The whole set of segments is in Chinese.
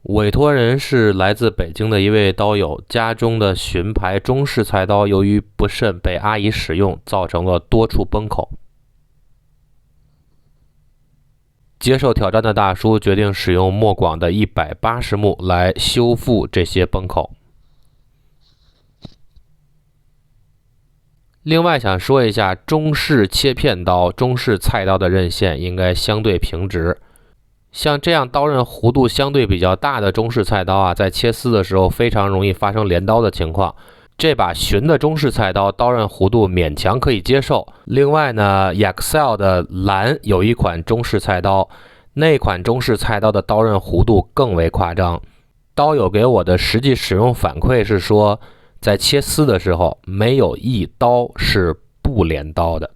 委托人是来自北京的一位刀友，家中的荀牌中式菜刀由于不慎被阿姨使用，造成了多处崩口。接受挑战的大叔决定使用莫广的180目来修复这些崩口。另外想说一下，中式切片刀、中式菜刀的刃线应该相对平直。像这样刀刃弧度相对比较大的中式菜刀啊，在切丝的时候非常容易发生镰刀的情况。这把荀的中式菜刀刀刃弧度勉强可以接受。另外呢 ，Yaxcel 的蓝有一款中式菜刀，那款中式菜刀的刀刃弧度更为夸张。刀友给我的实际使用反馈是说，在切丝的时候，没有一刀是不镰刀的。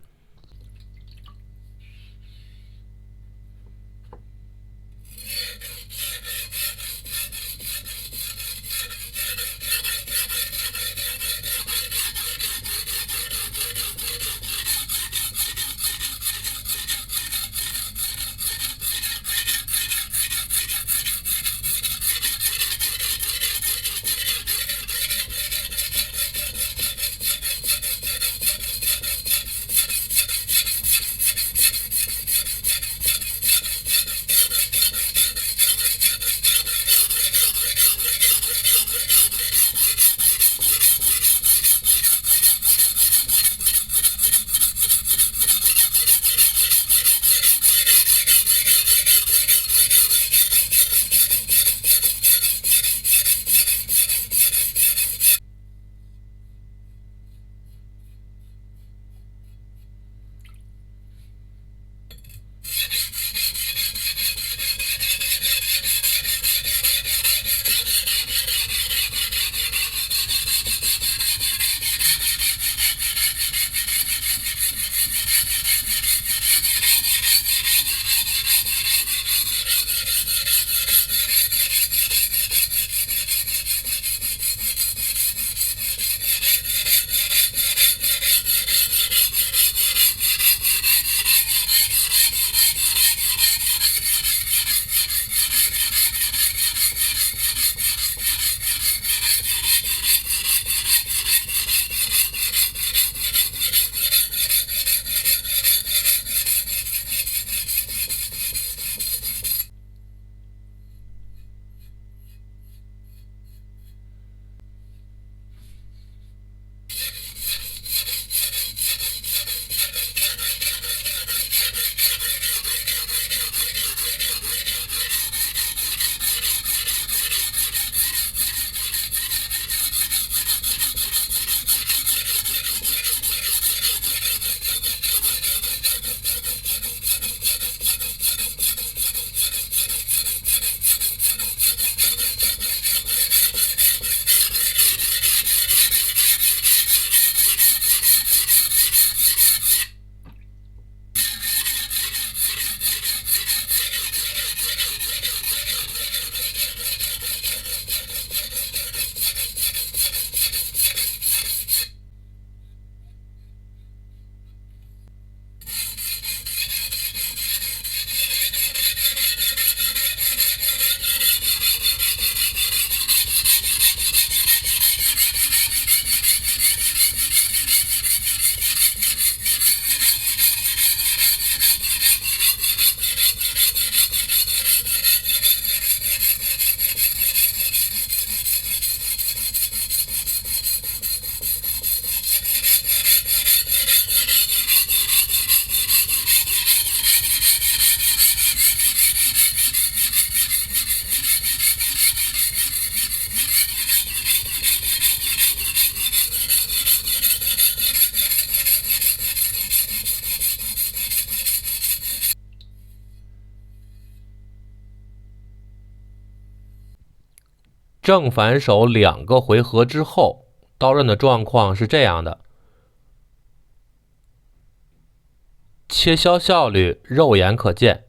正反手2个回合之后，刀刃的状况是这样的：切削效率肉眼可见，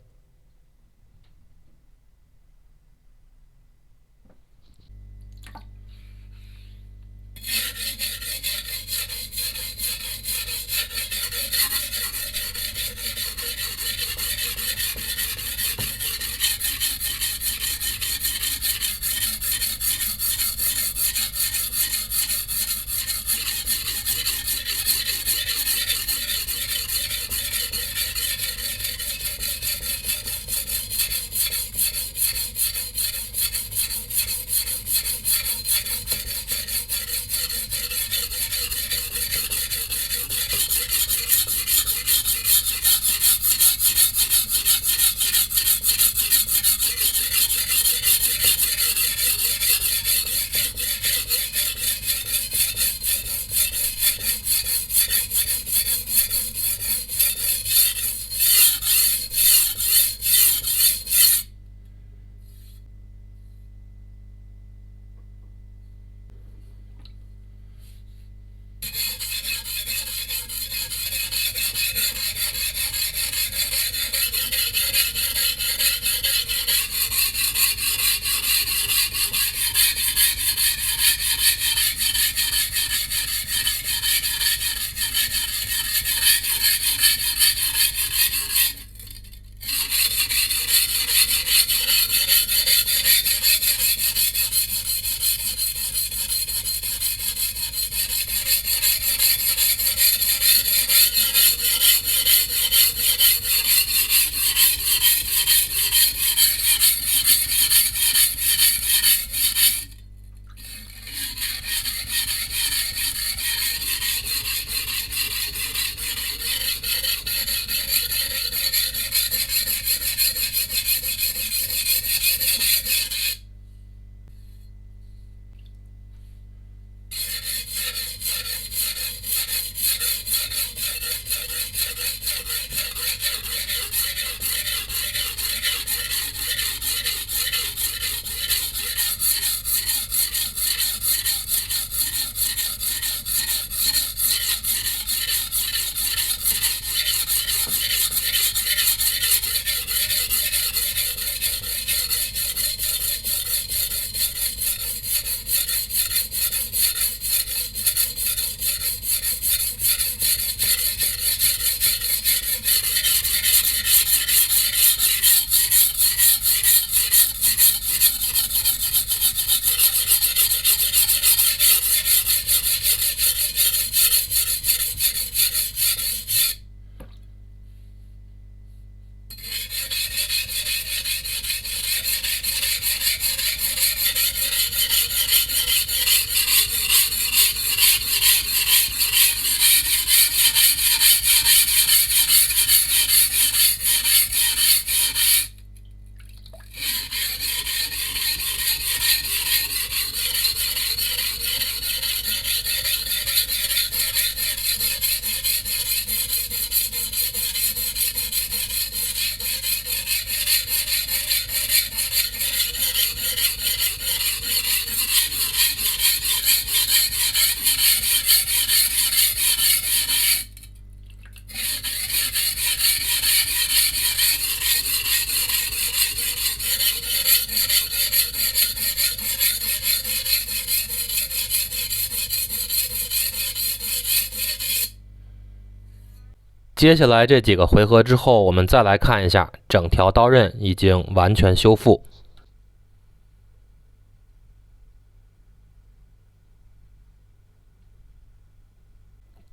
接下来这几个回合之后，我们再来看一下，整条刀刃已经完全修复。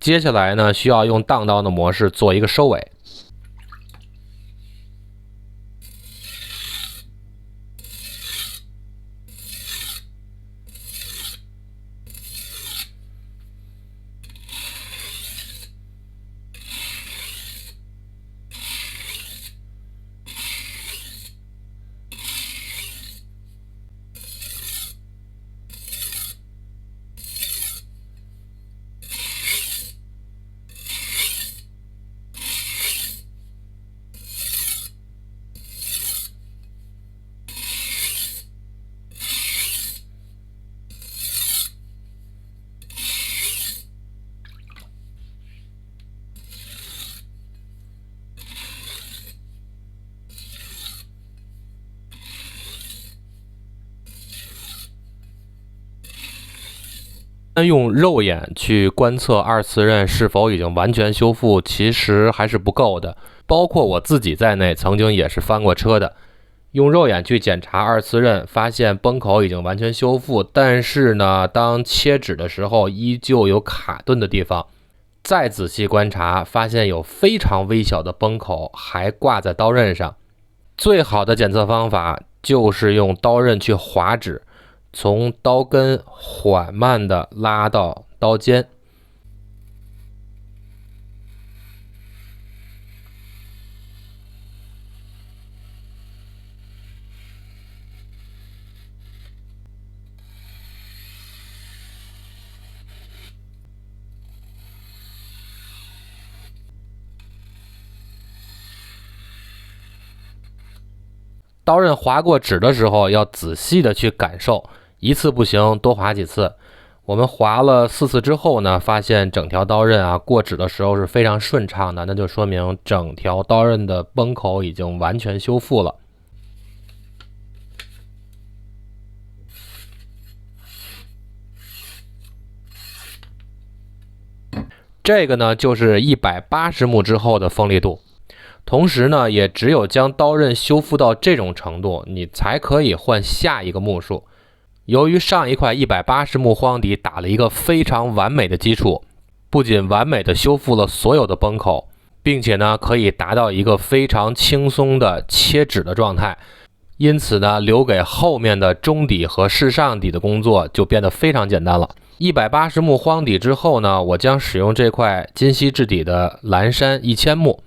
接下来呢，需要用荡刀的模式做一个收尾。用肉眼去观测二次刃是否已经完全修复，其实还是不够的。包括我自己在内，曾经也是翻过车的。用肉眼去检查二次刃，发现崩口已经完全修复，但是呢，当切纸的时候，依旧有卡顿的地方。再仔细观察，发现有非常微小的崩口还挂在刀刃上。最好的检测方法就是用刀刃去划纸，从刀根缓慢地拉到刀尖。刀刃划过纸的时候，要仔细的去感受，一次不行，多划几次。我们划了4次之后呢，发现整条刀刃过纸的时候是非常顺畅的，那就说明整条刀刃的崩口已经完全修复了。这个呢，就是180目之后的锋利度。同时呢，也只有将刀刃修复到这种程度，你才可以换下一个目数。由于上一块180目荒底打了一个非常完美的基础，不仅完美的修复了所有的崩口，并且呢，可以达到一个非常轻松的切纸的状态。因此呢，留给后面的中底和试上底的工作就变得非常简单了。180目荒底之后呢，我将使用这块金锡质底的蓝山1000目。